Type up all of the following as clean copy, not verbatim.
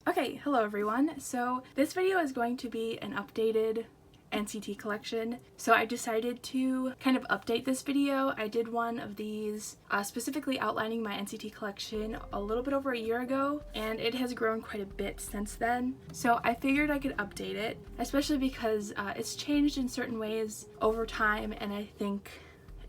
Okay, hello everyone. So this video is going to be an updated NCT collection. So I decided to kind of update this video. I did one of these specifically outlining my NCT collection a little bit over a year ago, and it has grown quite a bit since then. So I figured I could update it, especially because it's changed in certain ways over time, and I think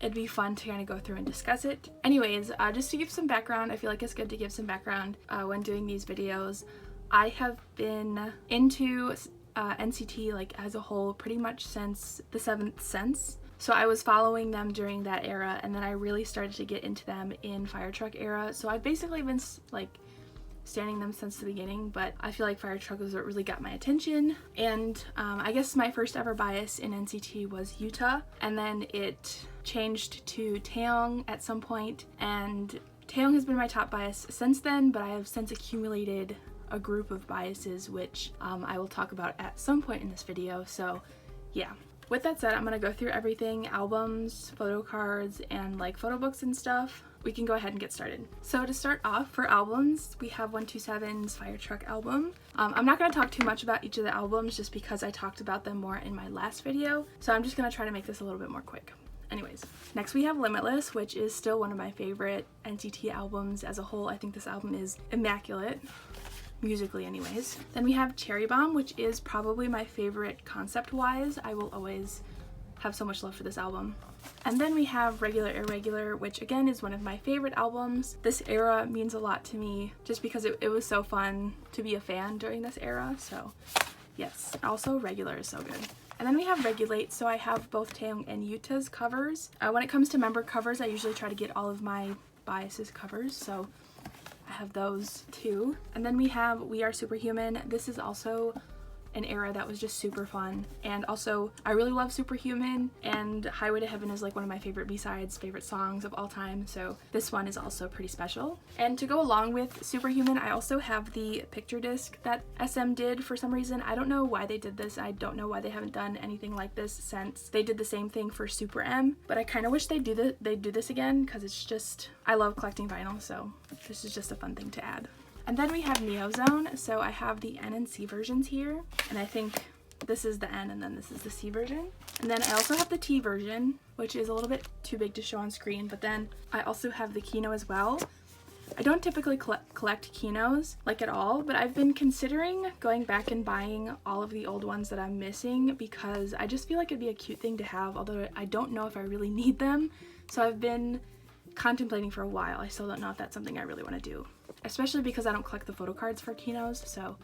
it'd be fun to kind of go through and discuss it. Anyways, just to give some background, I feel like it's good to give some background when doing these videos. I have been into NCT like as a whole pretty much since the 7th Sense. So I was following them during that era, and then I really started to get into them in Fire Truck era. So I've basically been like standing them since the beginning, but I feel like Fire Truck was what really got my attention. And I guess my first ever bias in NCT was Yuta, and then it changed to Taeyong at some point, and Taeyong has been my top bias since then, but I have since accumulated a group of biases, which I will talk about at some point in this video. So yeah, with that said, I'm gonna go through everything, albums, photo cards, and like photo books and stuff. We can go ahead and get started. So to start off, for albums, we have 127's Fire Truck album. I'm not going to talk too much about each of the albums just because I talked about them more in my last video, so I'm just going to try to make this a little bit more quick. Anyways, next we have Limitless, which is still one of my favorite NCT albums as a whole. I think this album is immaculate, musically anyways. Then we have Cherry Bomb, which is probably my favorite concept-wise. I will always have so much love for this album. And then we have Regular Irregular, which again is one of my favorite albums. This era means a lot to me just because it was so fun to be a fan during this era, so yes. Also, Regular is so good. And then we have Regulate, so I have both Taeyong and Yuta's covers. When it comes to member covers, I usually try to get all of my biases covers, so I have those too. And then we have We Are Superhuman. This is also an era that was just super fun, and also I really love Superhuman, and Highway to Heaven is like one of my favorite B-sides, favorite songs of all time, so this one is also pretty special. And to go along with Superhuman, I also have the picture disc that SM did for some reason. I don't know why they did this. I don't know why they haven't done anything like this since they did the same thing for Super M, but I kind of wish they'd do this again, because it's just, I love collecting vinyl, so this is just a fun thing to add. And then we have Neozone, so I have the N and C versions here, and I think this is the N and then this is the C version. And then I also have the T version, which is a little bit too big to show on screen, but then I also have the Kino as well. I don't typically collect Kinos, like at all, but I've been considering going back and buying all of the old ones that I'm missing because I just feel like it'd be a cute thing to have, although I don't know if I really need them. So I've been contemplating for a while. I still don't know if that's something I really want to do, especially because I don't collect the photo cards for Kinos, so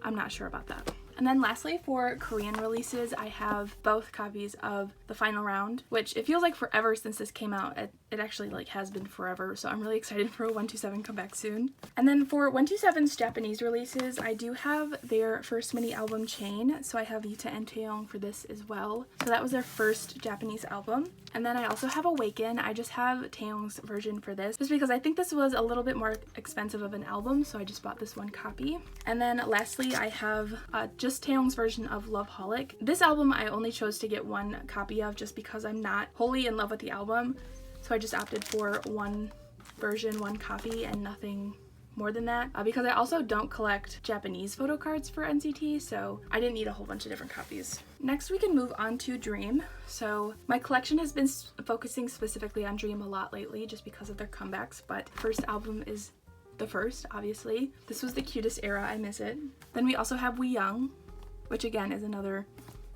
I'm not sure about that. And then lastly, for Korean releases, I have both copies of The Final Round, which it feels like forever since this came out. It actually like has been forever, so I'm really excited for 127 come back soon. And then for 127's Japanese releases, I do have their first mini album Chain, so I have Yuta and Taeyong for this as well. So that was their first Japanese album. And then I also have Awaken. I just have Taeyong's version for this, just because I think this was a little bit more expensive of an album, so I just bought this one copy. And then lastly, I have just Taeyong's version of Loveholic. This album I only chose to get one copy of just because I'm not wholly in love with the album, so I just opted for one version, one copy, and nothing more than that, because I also don't collect Japanese photo cards for NCT, so I didn't need a whole bunch of different copies. Next we can move on to Dream. So my collection has been focusing specifically on Dream a lot lately just because of their comebacks, but first album is the first, obviously. This was the cutest era, I miss it. Then we also have We Young, which again is another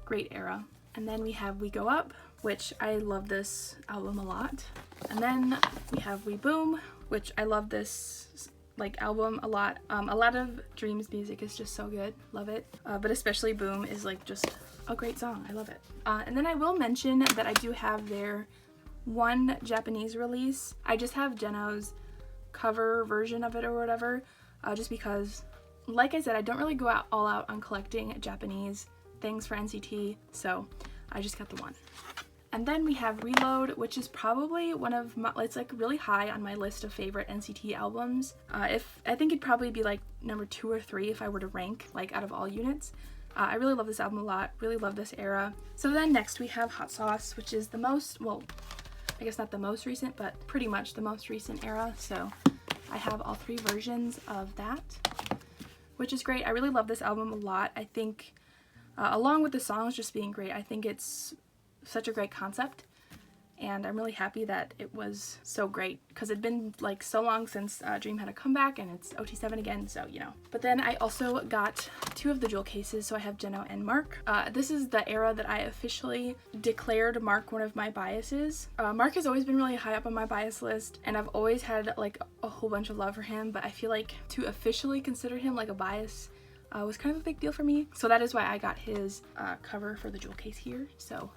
great era. And then we have We Go Up, which I love this album a lot. And then we have We Boom, which I love this like album a lot. A lot of Dream's music is just so good, love it. But especially Boom is like just a great song, I love it. And then I will mention that I do have their one Japanese release. I just have Jeno's cover version of it or whatever, just because, like I said, I don't really go all out on collecting Japanese things for NCT, so I just got the one. And then we have Reload, which is probably one of my, it's like really high on my list of favorite NCT albums. I think it'd probably be like number 2 or 3 if I were to rank like out of all units. I really love this album a lot, really love this era. So then next we have Hot Sauce, which is the most, well, I guess not the most recent, but pretty much the most recent era. So I have all 3 versions of that, which is great. I really love this album a lot. I think along with the songs just being great, I think it's such a great concept. And I'm really happy that it was so great because it'd been like so long since Dream had a comeback, and it's OT7 again, so you know. But then I also got 2 of the jewel cases, so I have Jeno and Mark. This is the era that I officially declared Mark one of my biases. Mark has always been really high up on my bias list, and I've always had like a whole bunch of love for him, but I feel like to officially consider him like a bias was kind of a big deal for me. So that is why I got his cover for the jewel case here, so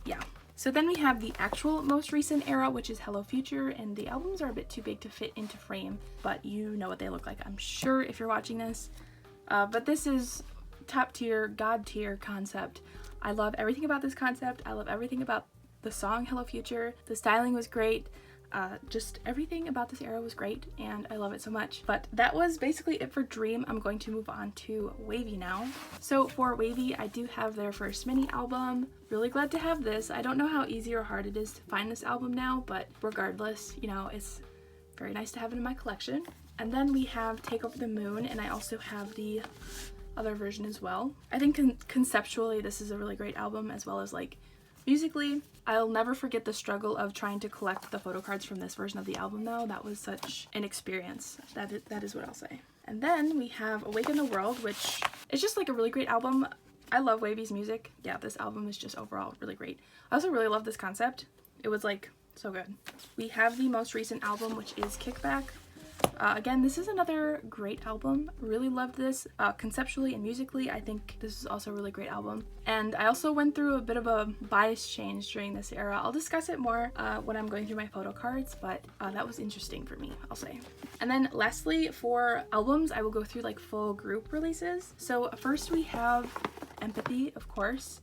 yeah. So then we have the actual most recent era, which is Hello Future, and the albums are a bit too big to fit into frame, but you know what they look like, I'm sure, if you're watching this. But this is top tier, god tier concept. I love everything about this concept. I love everything about the song Hello Future. The styling was great. Just everything about this era was great, and I love it so much. But that was basically it for Dream. I'm going to move on to WayV now. So for WayV, I do have their first mini album. Really glad to have this. I don't know how easy or hard it is to find this album now, but regardless, you know, it's very nice to have it in my collection. And then we have Take Over the Moon, and I also have the other version as well. I think conceptually this is a really great album, as well as like musically. I'll never forget the struggle of trying to collect the photo cards from this version of the album though. That was such an experience. That is what I'll say. And then we have Awaken the World, which is just like a really great album. I love WayV's music. Yeah, this album is just overall really great. I also really love this concept. It was like so good. We have the most recent album, which is Kickback. Again, this is another great album. Really loved this conceptually and musically. I think this is also a really great album. And I also went through a bit of a bias change during this era. I'll discuss it more when I'm going through my photo cards, but that was interesting for me, I'll say. And then lastly, for albums, I will go through like full group releases. So first we have Empathy, of course.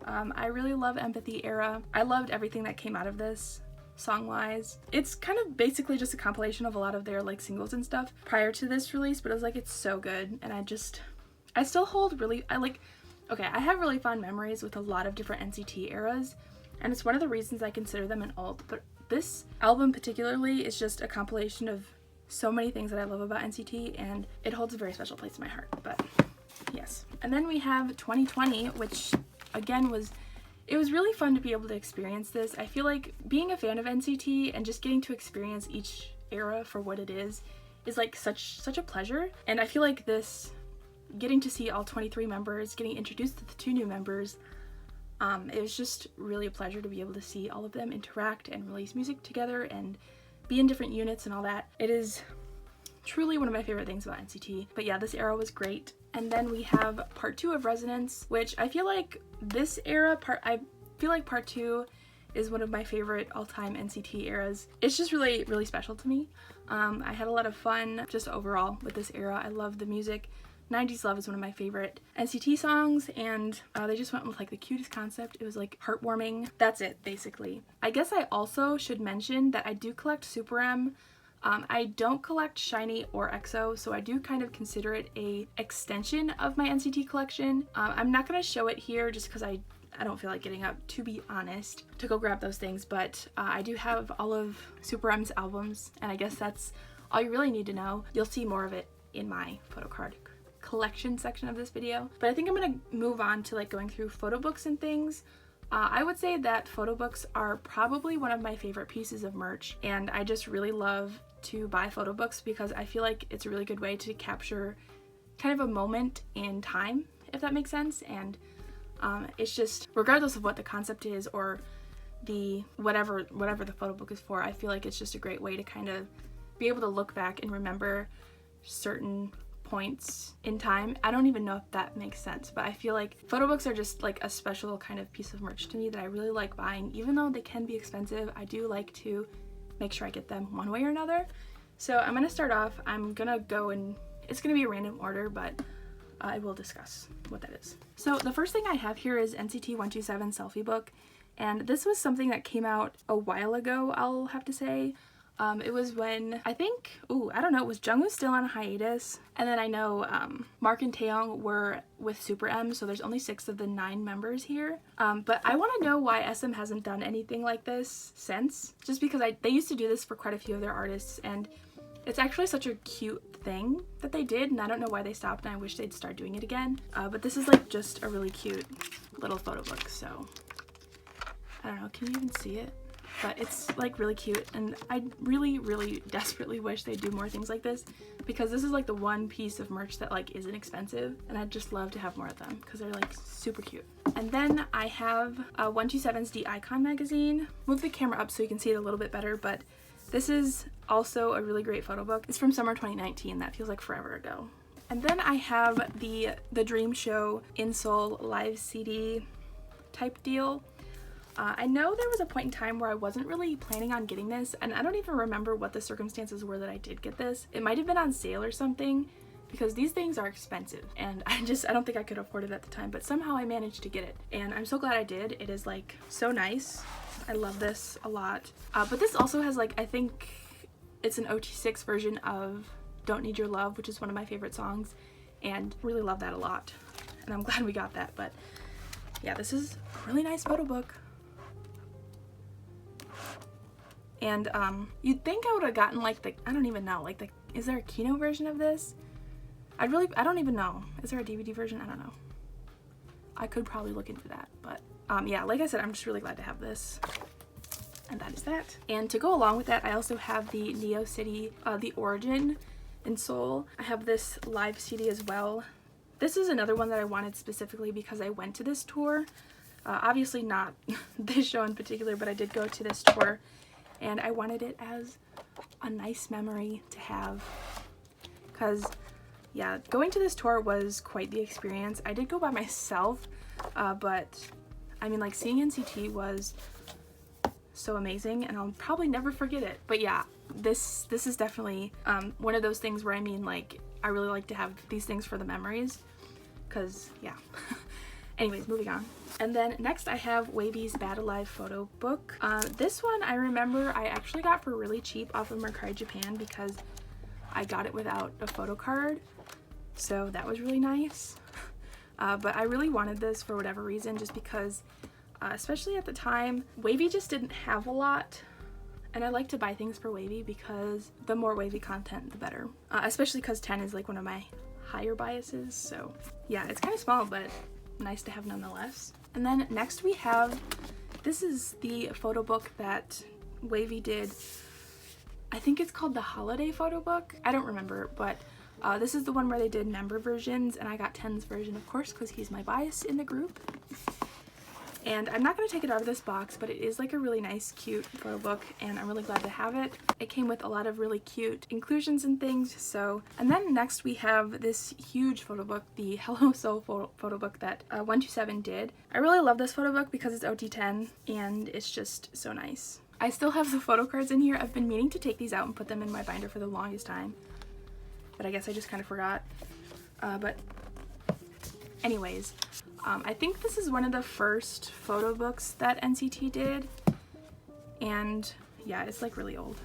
I really love Empathy era. I loved everything that came out of this. Song-wise, it's kind of basically just a compilation of a lot of their like singles and stuff prior to this release, but I was like, it's so good. And I still hold I have really fond memories with a lot of different NCT eras, and it's one of the reasons I consider them an alt. But this album particularly is just a compilation of so many things that I love about NCT, and it holds a very special place in my heart. But yes. And then we have 2020, which again it was really fun to be able to experience this. I feel like being a fan of NCT and just getting to experience each era for what it is like such a pleasure. And I feel like this, getting to see all 23 members, getting introduced to the 2 new members, it was just really a pleasure to be able to see all of them interact and release music together and be in different units and all that. It is truly one of my favorite things about NCT. But yeah, this era was great. And then we have part 2 of Resonance, which I feel like this era, part 2 is one of my favorite all-time NCT eras. It's just really, really special to me. I had a lot of fun just overall with this era. I love the music. 90s Love is one of my favorite NCT songs, and they just went with like the cutest concept. It was like heartwarming. That's it, basically. I guess I also should mention that I do collect Super M. I don't collect Shiny or EXO, so I do kind of consider it a extension of my NCT collection. I'm not going to show it here just because I don't feel like getting up, to be honest, to go grab those things, but I do have all of Super M's albums, and I guess that's all you really need to know. You'll see more of it in my photo card collection section of this video. But I think I'm going to move on to like going through photo books and things. I would say that photo books are probably one of my favorite pieces of merch, and I just really love to buy photo books because I feel like it's a really good way to capture kind of a moment in time, if that makes sense. And it's just, regardless of what the concept is or the whatever the photo book is for, I feel like it's just a great way to kind of be able to look back and remember certain points in time. I don't even know if that makes sense, but I feel like photo books are just like a special kind of piece of merch to me that I really like buying. Even though they can be expensive, I do like to make sure I get them one way or another. So I'm gonna start off. I'm gonna go and it's gonna be a random order, but I will discuss what that is. So the first thing I have here is NCT 127 Selfie Book, and this was something that came out a while ago, I'll have to say. It was when, I think, I don't know, it was Jungwoo still on hiatus, and then I know Mark and Taeyong were with Super M, so there's only 6 of the 9 members here. But I want to know why SM hasn't done anything like this since, just because they used to do this for quite a few of their artists, and It's actually such a cute thing that they did, and I don't know why they stopped, and I wish they'd start doing it again. But this is like just a really cute little photo book, so I don't know, can you even see it? But it's like really cute, and I really desperately wish they'd do more things like this, because this is like the one piece of merch that like isn't expensive, and I'd just love to have more of them because they're like super cute. And then I have 127's The Icon magazine. Move the camera up so you can see it a little bit better, but this is also a really great photo book. It's from summer 2019. That feels like forever ago. And then I have the Dream Show In Seoul live CD type deal. I know there was a point in time where I wasn't really planning on getting this, and I don't even remember what the circumstances were that I did get this. It might have been on sale or something, because these things are expensive, and I don't think I could afford it at the time, but somehow I managed to get it, and I'm so glad I did. It is like so nice. I love this a lot. But this also has like, I think it's an OT6 version of Don't Need Your Love, which is one of my favorite songs, and really love that a lot, and I'm glad we got that. But yeah, this is a really nice photo book. And you'd think I would have gotten like the, I don't even know, like is there a Kino version of this? I don't even know. Is there a DVD version? I don't know. I could probably look into that, but yeah, like I said, I'm just really glad to have this. And that is that. And to go along with that, I also have the Neo City, The Origin in Seoul. I have this live CD as well. This is another one that I wanted specifically because I went to this tour. Obviously not this show in particular, but I did go to this tour, and I wanted it as a nice memory to have, because yeah, going to this tour was quite the experience. I did go by myself, but I mean, like, seeing NCT was so amazing, and I'll probably never forget it. But yeah, this is definitely one of those things where, I mean, like, I really like to have these things for the memories, because yeah. Anyways, moving on. And then next I have WayV's Bad Alive photo book. This one I remember I actually got for really cheap off of Mercari Japan because I got it without a photo card, so that was really nice. But I really wanted this for whatever reason, just because especially at the time, WayV just didn't have a lot, and I like to buy things for WayV because the more WayV content the better, especially because 10 is like one of my higher biases. So yeah, it's kind of small, but nice to have nonetheless. And then next we have, this is the photo book that WayV did. I think it's called the Holiday Photo Book. I don't remember, but this is the one where they did member versions, and I got 10's version, of course, because he's my bias in the group. And I'm not going to take it out of this box, but it is like a really nice, cute photo book, and I'm really glad to have it. It came with a lot of really cute inclusions and things, so. And then next we have this huge photo book, the Hello Seoul photo book that 127 did. I really love this photo book because it's OT10, and it's just so nice. I still have the photo cards in here. I've been meaning to take these out and put them in my binder for the longest time, but I guess I just kind of forgot. But anyways, I think this is one of the first photo books that NCT did, and yeah, it's like really old,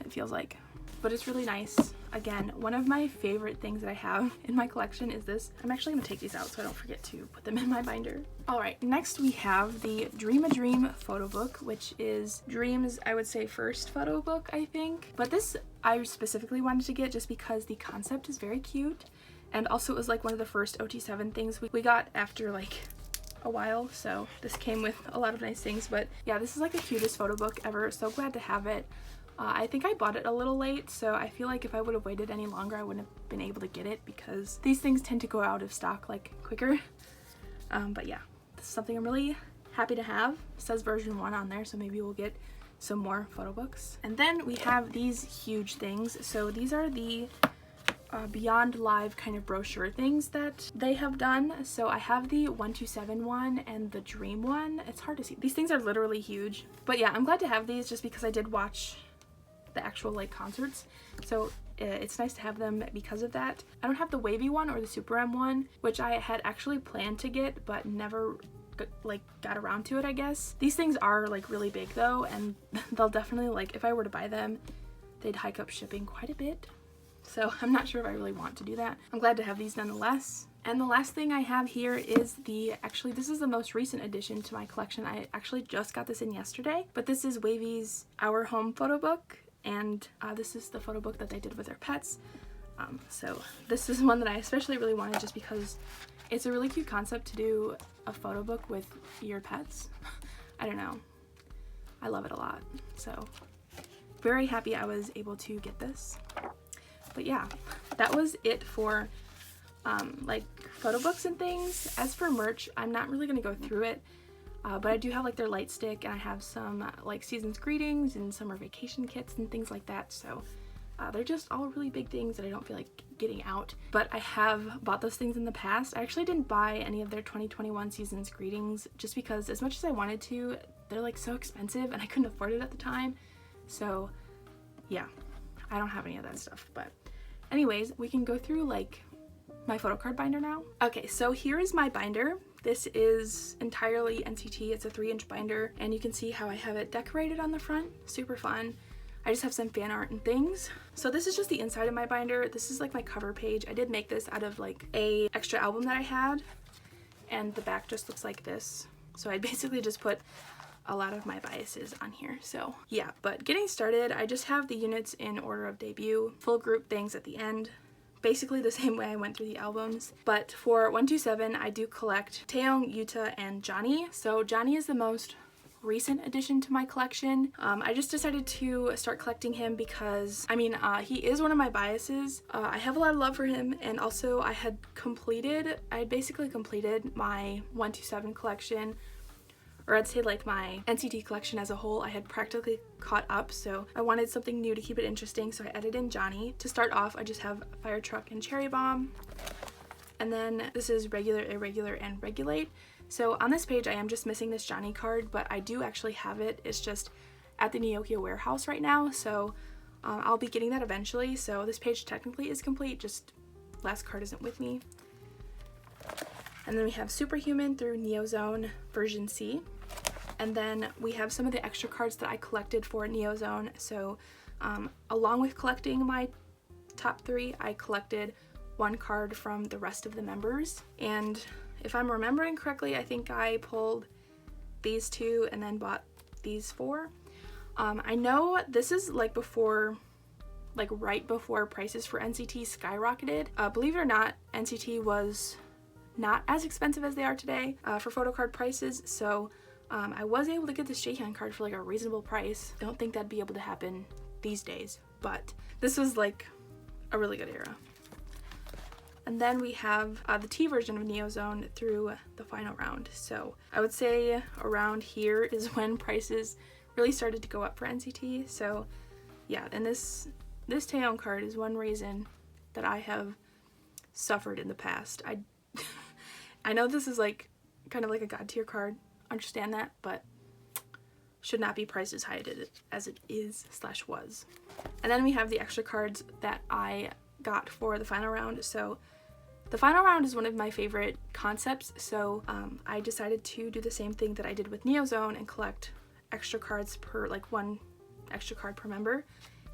it feels like, but it's really nice. Again, one of my favorite things that I have in my collection is this. I'm actually going to take these out so I don't forget to put them in my binder. Alright, next we have the Dream a Dream photo book, which is Dream's, I would say, first photo book, I think. But this I specifically wanted to get just because the concept is very cute, and also it was like one of the first OT7 things we got after like a while, so this came with a lot of nice things. But yeah, this is like the cutest photo book ever. So glad to have it. I think I bought it a little late, so I feel like if I would have waited any longer I wouldn't have been able to get it, because these things tend to go out of stock like quicker. But yeah, this is something I'm really happy to have. It says version 1 on there, so maybe we'll get some more photo books. And then we have these huge things. So these are the Beyond Live kind of brochure things that they have done. So I have the 127 one and the Dream one. It's hard to see. These things are literally huge. But yeah, I'm glad to have these just because I did watch the actual like concerts, so it's nice to have them because of that. I don't have the WayV one or the Super M one, which I had actually planned to get but never got around to it, I guess. These things are like really big though, and they'll definitely, like, if I were to buy them, they'd hike up shipping quite a bit, so I'm not sure if I really want to do that. I'm glad to have these nonetheless. And the last thing I have here is actually this is the most recent addition to my collection. I actually just got this in yesterday, but this is WayV's Our Home photo book. and this is the photo book that they did with their pets. So this is one that I especially really wanted just because it's a really cute concept to do a photo book with your pets. I don't know. I love it a lot. So very happy I was able to get this. But yeah, that was it for like photo books and things. As for merch, I'm not really gonna go through it, but I do have like their light stick, and I have some like season's greetings and summer vacation kits and things like that. So they're just all really big things that I don't feel like getting out, but I have bought those things in the past. I actually didn't buy any of their 2021 season's greetings just because as much as I wanted to, they're like so expensive and I couldn't afford it at the time. So yeah, I don't have any of that stuff. But anyways, we can go through like my photo card binder now. Okay, so here is my binder. This is entirely NCT. It's a 3-inch binder, and you can see how I have it decorated on the front. Super fun. I just have some fan art and things. So this is just the inside of my binder. This is like my cover page. I did make this out of like a extra album that I had, and the back just looks like this. So I basically just put a lot of my biases on here. So yeah, but getting started, I just have the units in order of debut, full group things at the end. Basically the same way I went through the albums. But for 127, I do collect Taeyong, Yuta, and Johnny. So Johnny is the most recent addition to my collection. I just decided to start collecting him because, I mean, he is one of my biases. I have a lot of love for him, and also I had basically completed my 127 collection, or I'd say like my NCT collection as a whole. I had practically caught up, so I wanted something new to keep it interesting, so I added in Johnny. To start off, I just have Fire Truck and Cherry Bomb, and then this is Regular, Irregular, and Regulate. So on this page, I am just missing this Johnny card, but I do actually have it. It's just at the Neokia warehouse right now, so I'll be getting that eventually. So this page technically is complete, just last card isn't with me. And then we have Superhuman through Neozone version C. And then we have some of the extra cards that I collected for Neozone. So along with collecting my top 3, I collected 1 card from the rest of the members. And if I'm remembering correctly, I think I pulled these 2 and then bought these 4. I know this is like before, like right before prices for NCT skyrocketed. Believe it or not, NCT was not as expensive as they are today for photo card prices. So I was able to get this Jaehyun card for like a reasonable price. Don't think that'd be able to happen these days, but this was like a really good era. And then we have the T version of Neozone through the final round. So I would say around here is when prices really started to go up for NCT. So yeah, and this Taeyong card is one reason that I have suffered in the past. I know this is like kind of like a god tier card, understand that, but should not be priced as high as it is / was. And then we have the extra cards that I got for the final round. So the final round is one of my favorite concepts, so I decided to do the same thing that I did with Neozone and collect extra cards per, like 1 extra card per member.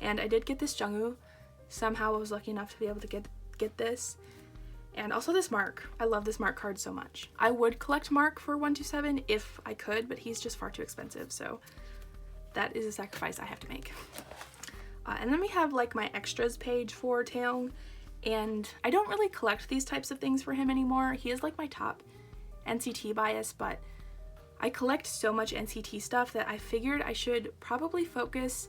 And I did get this Jungwoo. Somehow I was lucky enough to be able to get this. And also this Mark. I love this Mark card so much. I would collect Mark for 127 if I could, but he's just far too expensive, so that is a sacrifice I have to make. And then we have like my extras page for Taeyong. And I don't really collect these types of things for him anymore. He is like my top NCT bias, but I collect so much NCT stuff that I figured I should probably focus.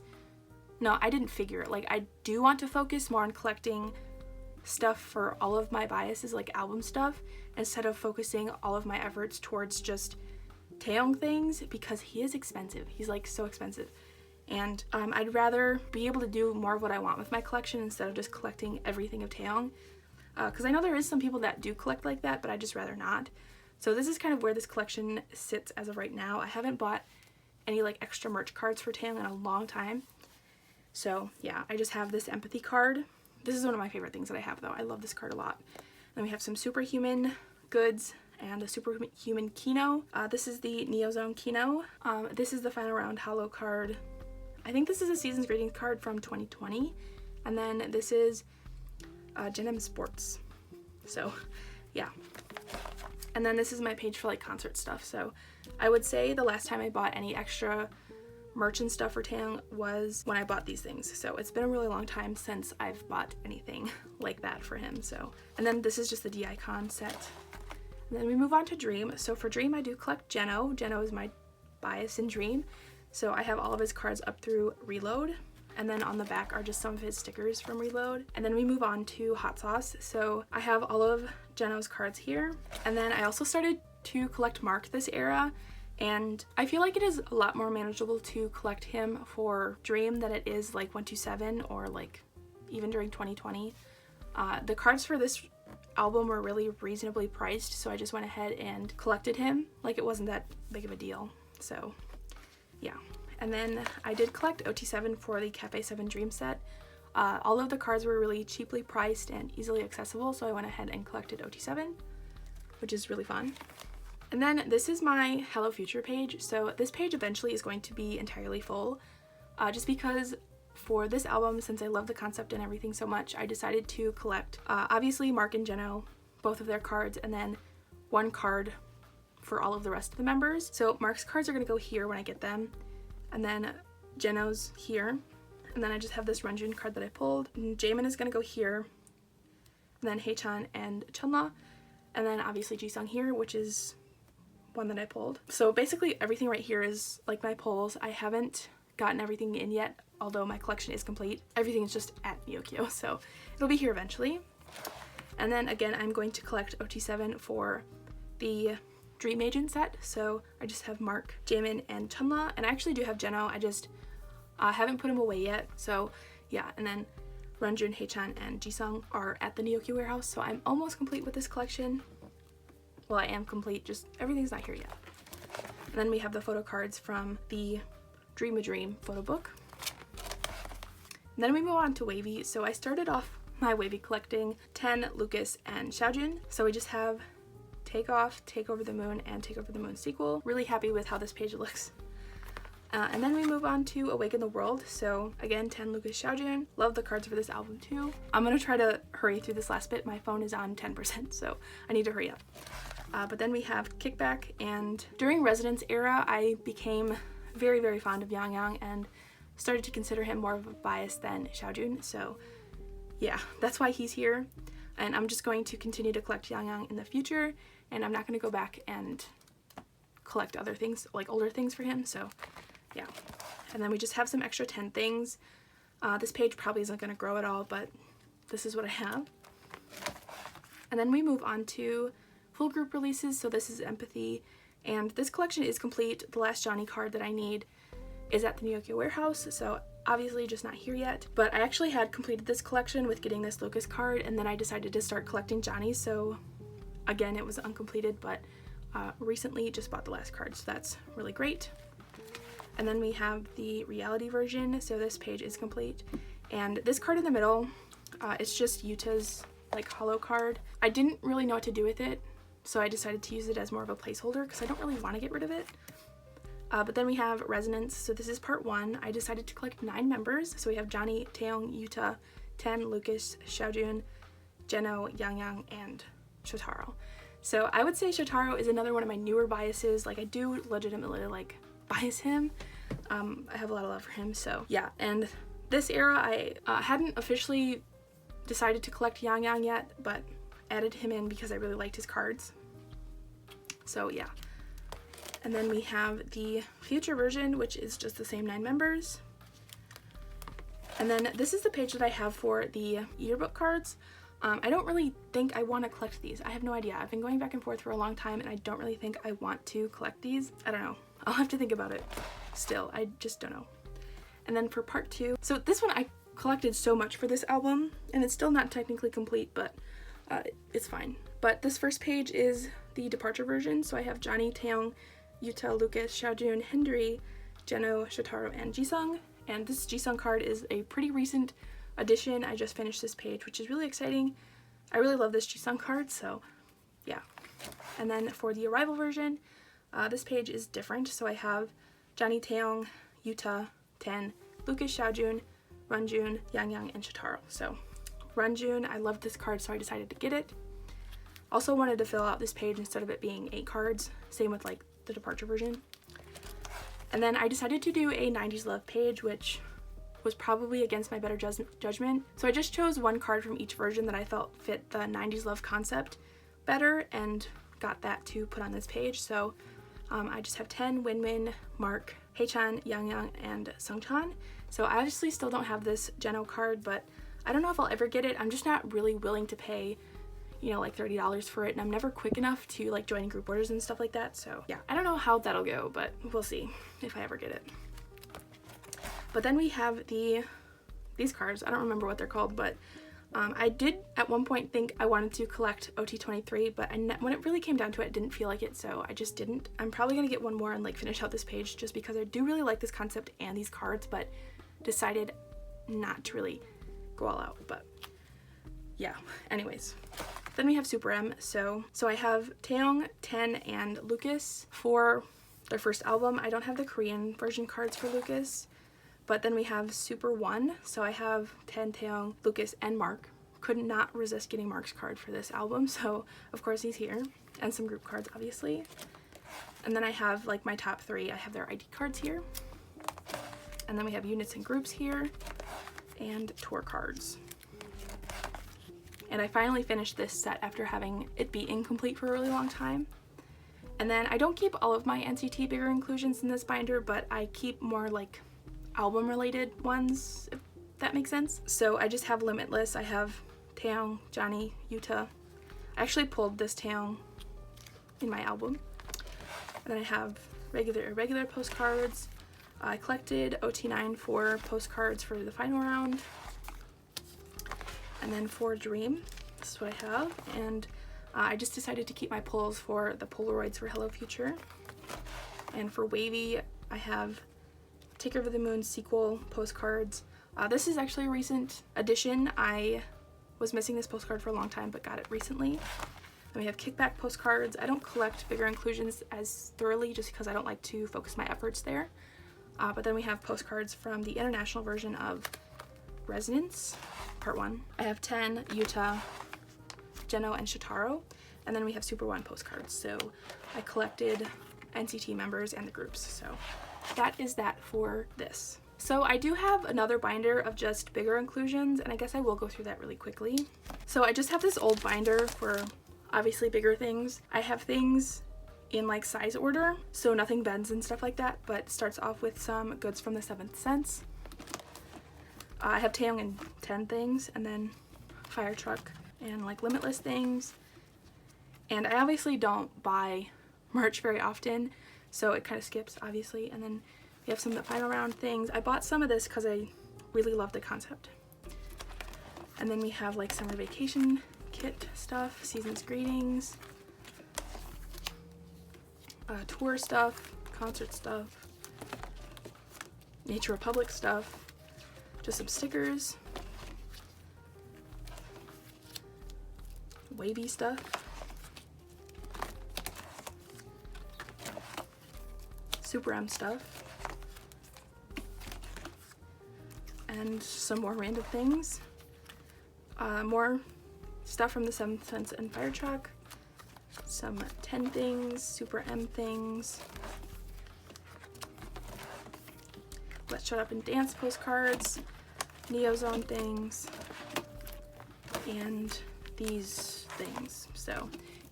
No, I didn't figure it. Like, I do want to focus more on collecting stuff for all of my biases, like album stuff, instead of focusing all of my efforts towards just Taeyong things, because he is expensive. He's like so expensive. And I'd rather be able to do more of what I want with my collection instead of just collecting everything of Taeyong. Because I know there is some people that do collect like that, but I'd just rather not. So this is kind of where this collection sits as of right now. I haven't bought any like extra merch cards for Taeyong in a long time. So yeah, I just have this empathy card. This is one of my favorite things that I have though. I love this card a lot. Then we have some Superhuman goods and a Superhuman Kino. This is the Neozone Kino. This is the final round holo card. I think this is a Season's Greetings card from 2020. And then this is Genem Sports. So yeah. And then this is my page for like concert stuff. So I would say the last time I bought any extra merch and stuff for Taeyong was when I bought these things. So it's been a really long time since I've bought anything like that for him. So, and then this is just the D-Icon set. And then we move on to Dream. So for Dream, I do collect Jeno. Jeno is my bias in Dream. So I have all of his cards up through Reload. And then on the back are just some of his stickers from Reload. And then we move on to Hot Sauce. So I have all of Jeno's cards here. And then I also started to collect Mark this era. And I feel like it is a lot more manageable to collect him for Dream than it is like 127 or like even during 2020. The cards for this album were really reasonably priced, so I just went ahead and collected him. Like, it wasn't that big of a deal. So yeah. And then I did collect OT7 for the Cafe 7 Dream set. All of the cards were really cheaply priced and easily accessible, so I went ahead and collected OT7, which is really fun. And then this is my Hello Future page. So this page eventually is going to be entirely full, just because for this album, since I love the concept and everything so much, I decided to collect obviously Mark and Jeno, both of their cards, and then one card for all of the rest of the members. So Mark's cards are going to go here when I get them, and then Jeno's here, and then I just have this Renjun card that I pulled, and Jaemin is going to go here, and then Haechan and Chunla, and then obviously Jisung here, which is one that I pulled. So basically everything right here is like my pulls. I haven't gotten everything in yet, although my collection is complete. Everything is just at Ryokyo, so it'll be here eventually. And then again, I'm going to collect OT7 for the Dream Agent set. So I just have Mark, Jaemin, and Chunla, and I actually do have Jeno. I just haven't put him away yet. So yeah, and then Renjun, Haechan, and Jisung are at the Ryokyo warehouse, so I'm almost complete with this collection. Well, I am complete, just everything's not here yet. And then we have the photo cards from the Dream a Dream photo book. And then we move on to WayV. So I started off my WayV collecting 10, Lucas, and Xiaojun. So we just have Take Off, Take Over the Moon, and Take Over the Moon sequel. Really happy with how this page looks. And then we move on to Awaken the World. So again, 10 Lucas, Xiaojun. Love the cards for this album too. I'm gonna try to hurry through this last bit. My phone is on 10%, so I need to hurry up. But then we have Kickback, and during Residence era, I became very, very fond of Yang Yang and started to consider him more of a bias than Xiaojun. So yeah, that's why he's here. And I'm just going to continue to collect Yang Yang in the future, and I'm not going to go back and collect other things, like older things for him. So yeah. And then we just have some extra 10 things. This page probably isn't going to grow at all, but this is what I have. And then we move on to full group releases. So this is Empathy, and this collection is complete. The last Johnny card that I need is at the Ryokyo warehouse, so obviously just not here yet. But I actually had completed this collection with getting this Lucas card, and then I decided to start collecting Johnny's, so again, it was uncompleted, but recently just bought the last card, so that's really great. And then we have the reality version, so this page is complete. And this card in the middle, it's just Yuta's like holo card. I didn't really know what to do with it, so I decided to use it as more of a placeholder because I don't really want to get rid of it. But then we have Resonance, so this is part 1. I decided to collect 9 members, so we have Johnny, Taeyong, Yuta, 10, Lucas, Xiaojun, Jeno, Yang Yang, and Shotaro. So I would say Shotaro is another one of my newer biases. Like, I do legitimately like bias him. I have a lot of love for him, so yeah. And this era, I hadn't officially decided to collect Yang Yang yet, but added him in because I really liked his cards. So yeah. And then we have the future version, which is just the same 9 members. And then this is the page that I have for the yearbook cards. I don't really think I want to collect these. I have no idea. I've been going back and forth for a long time, and I don't really think I want to collect these. I don't know. I'll have to think about it still. I just don't know. And then for part 2, so this one I collected so much for this album, and it's still not technically complete, but it's fine. But this first page is the departure version, so I have Johnny, Taeyong, Yuta, Lucas, Xiaojun, Hendry, Jeno, Shotaro, and Jisung. And this Jisung card is a pretty recent addition. I just finished this page, which is really exciting. I really love this Jisung card, so yeah. And then for the arrival version, this page is different. So I have Johnny, Taeyong, Yuta, 10, Lucas, Xiaojun, Renjun, Yang Yang, and Shotaro. So Renjun, I loved this card, so I decided to get it. Also wanted to fill out this page instead of it being 8 cards. Same with like the departure version. And then I decided to do a 90s love page, which was probably against my better judgment. So I just chose one card from each version that I felt fit the 90s love concept better and got that to put on this page. So I just have 10, Winmin, Mark, Haechan, Yangyang, and Sungchan. So I obviously still don't have this Jeno card, but I don't know if I'll ever get it. I'm just not really willing to pay, you know, like $30 for it, and I'm never quick enough to like join group orders and stuff like that. So yeah, I don't know how that'll go, but we'll see if I ever get it. But then we have these cards. I don't remember what they're called, but I did at one point think I wanted to collect OT23, but when it really came down to it, I didn't feel like it, so I just didn't. I'm probably gonna get one more and like finish out this page just because I do really like this concept and these cards, but decided not to really go all out. But yeah, anyways. Then we have Super M. So I have Taeyong, Ten, and Lucas for their first album. I don't have the Korean version cards for Lucas. But then we have Super 1, so I have Ten, Taeyong, Lucas, and Mark. Could not resist getting Mark's card for this album, so of course he's here. And some group cards, obviously. And then I have like my top 3. I have their ID cards here. And then we have units and groups here. And tour cards. And I finally finished this set after having it be incomplete for a really long time. And then I don't keep all of my NCT bigger inclusions in this binder, but I keep more like album related ones, if that makes sense. So I just have Limitless. I have Taeyong, Johnny, Yuta. I actually pulled this Taeyong in my album. And then I have regular, irregular postcards. I collected OT9 for postcards for the final round. And then for Dream, this is what I have. And I just decided to keep my pulls for the Polaroids for Hello Future. And for WayV, I have Take Over the Moon sequel postcards. This is actually a recent addition. I was missing this postcard for a long time but got it recently. Then we have Kickback postcards. I don't collect bigger inclusions as thoroughly just because I don't like to focus my efforts there. But then we have postcards from the international version of Resonance, Part 1. I have 10, Yuta, Jeno, and Shotaro. And then we have Super 1 postcards. So I collected NCT members and the groups. So that is that for this. So I do have another binder of just bigger inclusions, and I guess I will go through that really quickly. So I just have this old binder for obviously bigger things. I have things in like size order, so nothing bends and stuff like that, but starts off with some goods from the 7th Sense. I have Taeyong and 10 things, and then Fire Truck and like Limitless things. And I obviously don't buy merch very often, so it kind of skips, obviously. And then we have some of the final round things. I bought some of this because I really love the concept. And then we have like summer vacation kit stuff, season's greetings, tour stuff, concert stuff, Nature Republic stuff, just some stickers, WayV stuff, Super M stuff, and some more random things. More stuff from the 7th Sense and Fire Truck, some 10 things, Super M things, Let's Shut Up and Dance postcards, Neozone things, and these things. So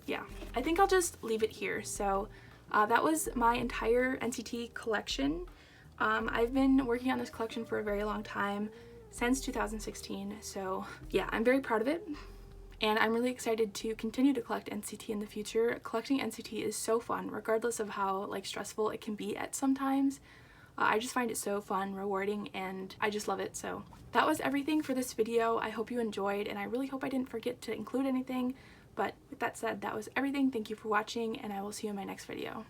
yeah, I think I'll just leave it here. So that was my entire NCT collection. I've been working on this collection for a very long time, since 2016, so yeah, I'm very proud of it, and I'm really excited to continue to collect NCT in the future. Collecting NCT is so fun, regardless of how like stressful it can be at sometimes. I just find it so fun, rewarding, and I just love it. So that was everything for this video. I hope you enjoyed, and I really hope I didn't forget to include anything, but with that said, that was everything. Thank you for watching, and I will see you in my next video.